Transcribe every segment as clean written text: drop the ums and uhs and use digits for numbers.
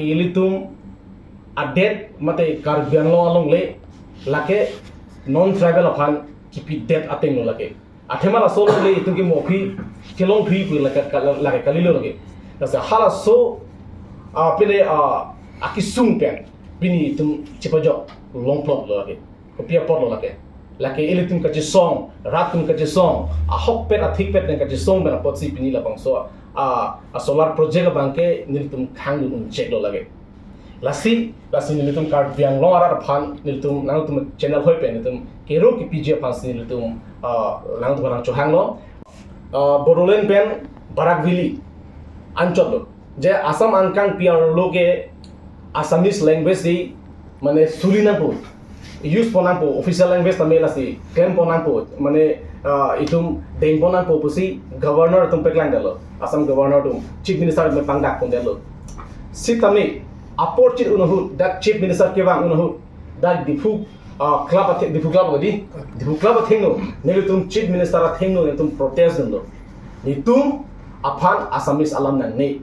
laki ilitum adet mate Karbiang lo along le lake non tribal afan kipi det ateng lo lake athema la solo le itum ki mofi kelong phi pu lake kalilo lake tasa hala so pele akisung pen bini itum chipajo long plot lo lake kopia pot lo lake ilitum kachi song ratum kachi song hok pet athik pet kachi song bena pot si pini la bangso solar project bangke nilitum khang check lo lage lasi nilitum Karbiang lo ara phan nilitum nang tum channel hoi pe nilitum kero ki pj phan nilitum nang tum nang chohang lo Bodoland pen Barakvili anchot lo je Assam angkang PR lo ke Assamese language di mane sulina po use ponampo official language tamela si claim ponampo mane itum deng ponampo pusi governor tum peklang dalo Assam governor tum chief minister me pangdak pon dalo si tami aporchit unohu dak chief minister ke bang unohu dak difu club gadi difu club thengno nelu tum chief minister thengno tum protest dalo nitum aphan Assamese alam nan ne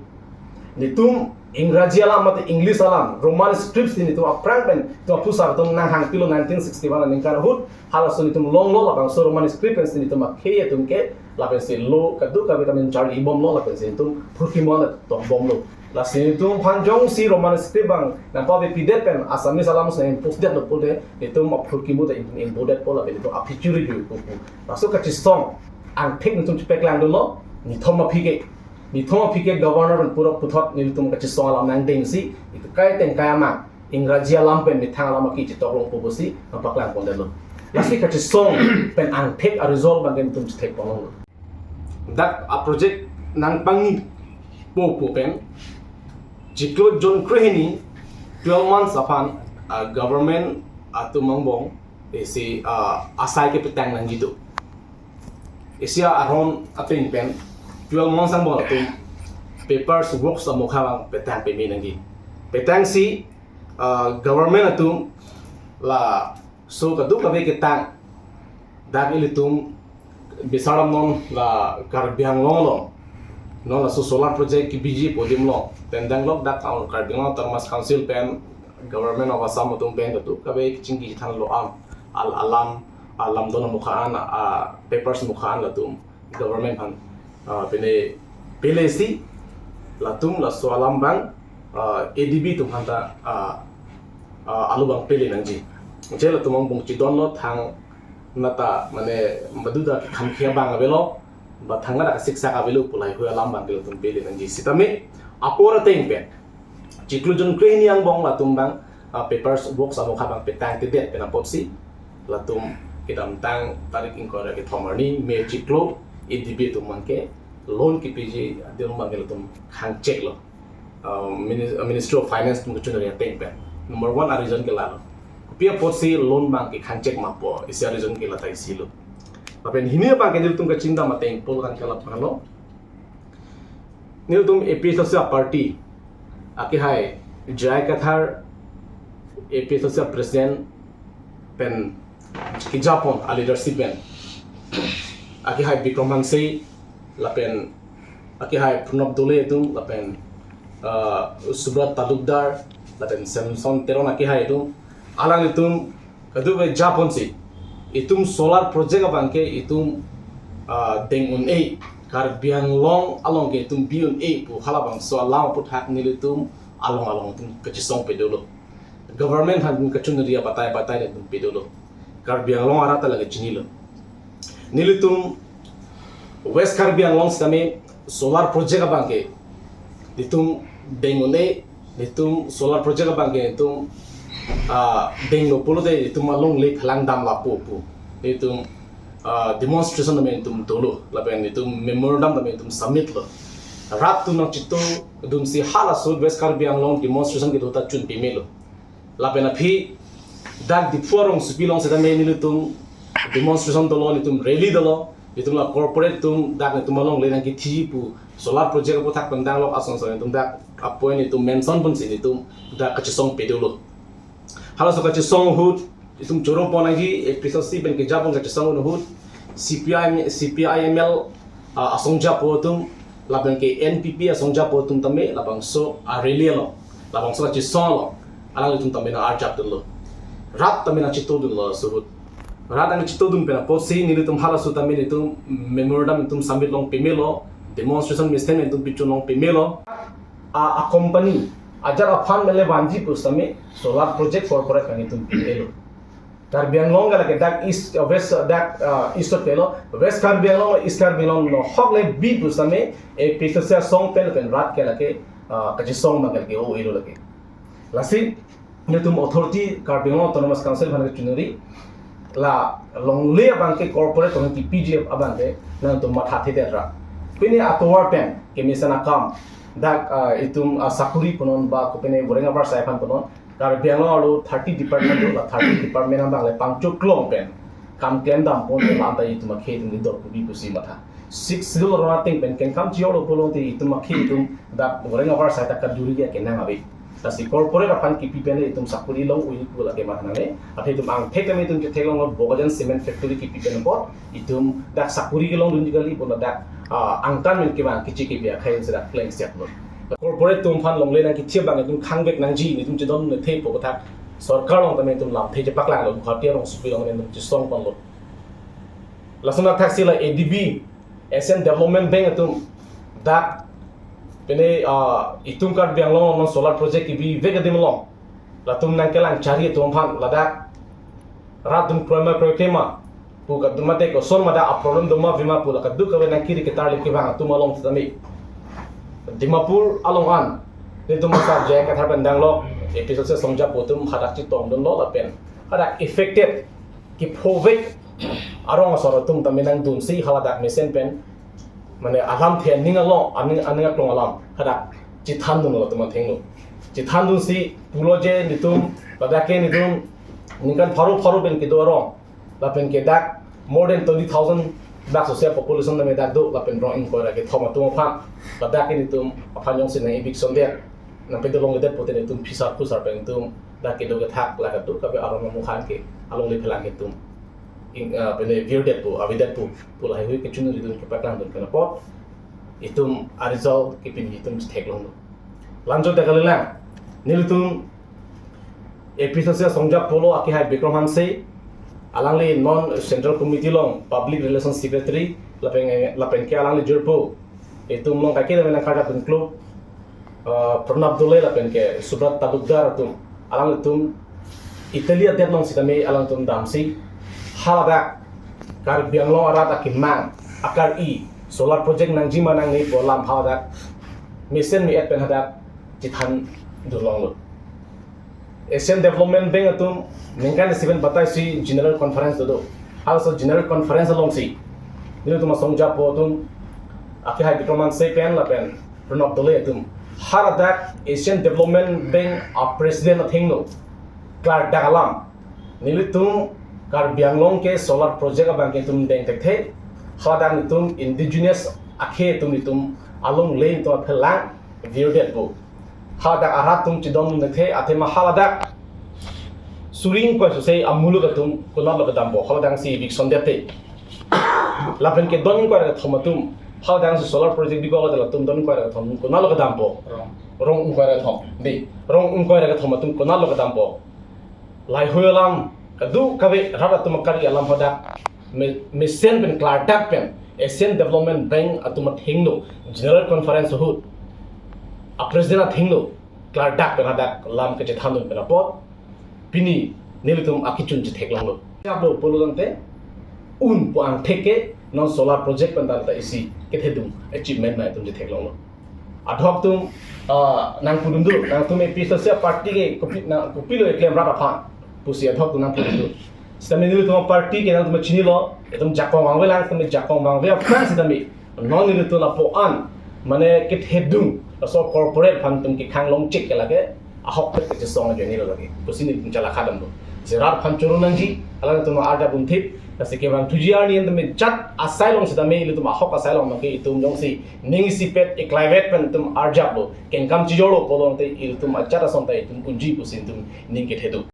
nitum Ingraji alam mate English alam Roman scripts ini tu aprang pen tu pusar tu nang hang pilo 1961 ning kana hut halas tu long lo labang so Roman scripts ini tu makhe tu ke lapen se lo kadu ka vitamin char ibom lo lapen se tu phurki mo na to bom lo la se tu phanjong si Roman script bang na pa be pidet pen Assamese alam se post det lo pole itu ma phurki mo da embodied pola be tu apicuri du ku masuk ka song ang thik tu peklang do lo ni thoma phike ni thoma phike governor and pura puthot nilitum ka chisong alam nang deng si itu kai teng kaya ma Ingraji alam pen mi thang alam ki chitok long po si napaklang pon delo lasi ka chisong pen ang thik a resolve bang tum thik pon dak a project nang pangi po pen jiklo John Krehini 12 months upon government atu mangbong isi asai ke petang nang gitu isia aron apeng pen 12 months ang bola tu papers works sa mukha bang petang pemi nangi petang si government atum la so kadu kabe ketang dag ilitum bisaram non la Karbiang lo non la so solar project ki biji podium lo tendang lo dak ang Karbiang termas council pen government of Assam atum pen tu kabe chingi than lo alam dona mukhaan papers mukhaan la tum government han pene pelesi latum la soalam bang ADB tum hanta alu bang pele nangji jela tumang bung chidon lo thang nata mane maduda khamkhia bang abelo ba thanga da siksa ka belu pulai hu alam bang tum pele nangji sitame apora teng pen chiklujon kreni ang bong latum bang papers box amo khabang petang te det pena popsi latum idam tang tarik ingkora ke thomarni me chiklo ADB tum mangke loan ki PG dia manggil tum hang check lo Ministry of Finance tum kuchun ria teng pen number 1 reason ke lalo pia posi loan bank ki hang check mapo isi reason ke latai silo apen hini pa ke tum ka cinta mateng pol kan kala palo nil tum AP social party aki hai jai kathar AP social president pen ki Japon a leadership pen aki hai Bikram Hansei lapen aki hai Pranav Dole itu lapen Subrat Talukdar lapen Samson Teron aki hai itu alang itu kadu be Japon si itu solar project abangke itu dengun Karbiang long along ke itu biun pu halabang so alang put hak nil itu along itu kechisong pedolo government han kachun ria batai itu pedolo Karbiang long arata lagi chinilo nilitum West Karbiang long kami solar project abangke ditum dengone ditum solar project abangke ditum dengno polo de ditum along lake halang dam lapu ditum demonstration namen ditum dolo laben ditum memorandum namen ditum submit lo rat tu nak chito dum si hala so West Karbiang long demonstration ke dota chun pimelo laben aphi dak di forum supilong sa namen ditum demonstration dolo ditum rally dolo itu lah corporate tum dak itu malong lenang ki tipu solar project ko thak pendang lok asong song tum dak apoin itu mention pun sini tum dak kachisong pedolo hala so kachisong hut itu jorong ponagi episode ben ke japon kachisong hut CPIML asong japo tum labang ke NPP asong japo tum tame labang so a rally lo labang sa chi solo alang itum tamina arjap dun lo rat tamina chito dun lo suhut rat ang chito dun pena posi nilitum hala su tamin itum memorandum itum sambil long pemelo demonstration misten itum pichu long pemelo a company ajar afan mele banji pustame solar project corporate kan itum pemelo Karbi Anglong ga lagi dak east west dak east pelo west Karbi Anglong east Karbi Anglong no hogle bi pustame ek picture song pen pen rat ke lagi kaji song magal ke o ilo lagi lasi nitum authority Karbi Anglong autonomous council bhan ke chunuri la longle abang ke corporate kon ki PGF abang ke nan tum matha the ra pini atwar pen ke misana kam dak itum sakuri ponon ba ko pene borenga bar saifan ponon Karbi Anglong 30 department do 30 department abang le pangcho klong pen kam kem dam pon le anta itum khe tum dor ku bi kusi matha 6 zero rona ting pen ken kam jiolo polong ti itum khe itum dak borenga bar saita ka juri ke kenang abi tasi corporate apan ki pen itum sakuri long ui ku la ke matha ne athe itum ang thek me itum ke thelong bogajan cement factory ki pen pot itum dak sakuri ke long dun jigali bola dak angtan men ke bang kichi ke bia khain sida plank step lo corporate tum fan long le na ki chiam bang itum khangbek nang ji ni tum chidon ne thei po thak sarkar long tame tum lam thei je paklang lo bhartiya long supi long ne tum chi song pon lo lasuna taxi la ADB Asian Development Bank itum dak pene itum Karbi Anglong non solar project ki bi vega dim long la tum nang kelang chari tum fan la dak ratum prima prokema pu ka dumate ko son mada a problem duma vima pu la ka du ka nang kiri ke tar le ki bang tum long tami Dimapur along an ni tum sa je ka thar bandang lo episode se somja pu tum hadak chi tong don lo la pen hadak affected ki provek arong asor tum taminang dun si haladak mesen pen mane alam the ning along aning klong alam hadak chi than dun lo tum theng lo chi than dun si pulo je ni tum badake ni tum ningan faru ben ki do rong la pen ke dak more than 20,000 dak social population na me dak do la pen rong in ko ra ke thoma tum phan badak ni tum aphan yong sin na eviction der na pe do long de poten tum phisa khusar pen tum dak ke do ke thak la ka du ka be arong mu khan ke along le phelang ke tum in pene viewdet pu avidat pu pula hui ke chunu ridun ke patang dun kana pot itum a result ke pin itum thek long lanjo de galila nilitum episode songjap polo aki hai Bikram Hanse alangli non central committee long public relations secretary lapeng ke alangli jurpo itum long kake na khada pun club Pranab Dole lapeng ke Subrat Tabukdar tum alang tum Italia det long sidame alang tum damsi halada Karbi Anglong arat akimang akar I solar project nang jima nang ni polam halada mission mi et pen hadak jithan durlong lo Asian Development Bank atum ningkan seven batai si general conference do also general conference along si nilu tum songja po tum aki hai Bikram Hanse pen la pen Pranab Dole atum haradak Asian Development Bank a president athing no Clark Dagalam nilu tum Karbi Anglong ke solar project abang ke tum deng tek the hadak nitum indigenous akhe tum nitum along lane to phelang viewdet bo hadak arat tum chidon ne the athema haladak suring ko se amulu ka tum kunal ka dambo hadak si big sondete lapen ke don ko ra thomatum hadak si solar project bi ko la tum don ko ra thom kunal ka dambo rong ko ra thom de rong ko ra thomatum kunal ka dambo lai hoyalam kadu kabe rada tum kari alam hoda mesen pen clardak pen Asian Development Bank atuma thingno general conference hut a president thingno clardak pen hada lam ke thanun pen pot pini nilitum akichun je theklang lo abo polodante un po ang theke non solar project pen dalta isi ke thedum achievement na tum je theklang lo adhok tum nang pudum du nang tum episode se party ke kopi lo eklem rada phan pusi adhok tu nang pudum du sidami nilu tum party ke nang tum chini lo etum jakong wangwe lang tum jakong wangwe apna sidami non nilu tum apo an mane ke thedum so corporate fan tum ki khang long check ke lage ahok ke song je ni lo lage pusi ni tum chala khadam do zerat fan churu nang ji ala tum arda bun thip kasi ke bang tujiar ni tum chat asylum sidami nilu tum ahok asylum ke itum jong si ning si pet e climate pen tum arjab lo ken kam chi jolo polong te il tum achara som te tum kunji pusin tum ning ke thedu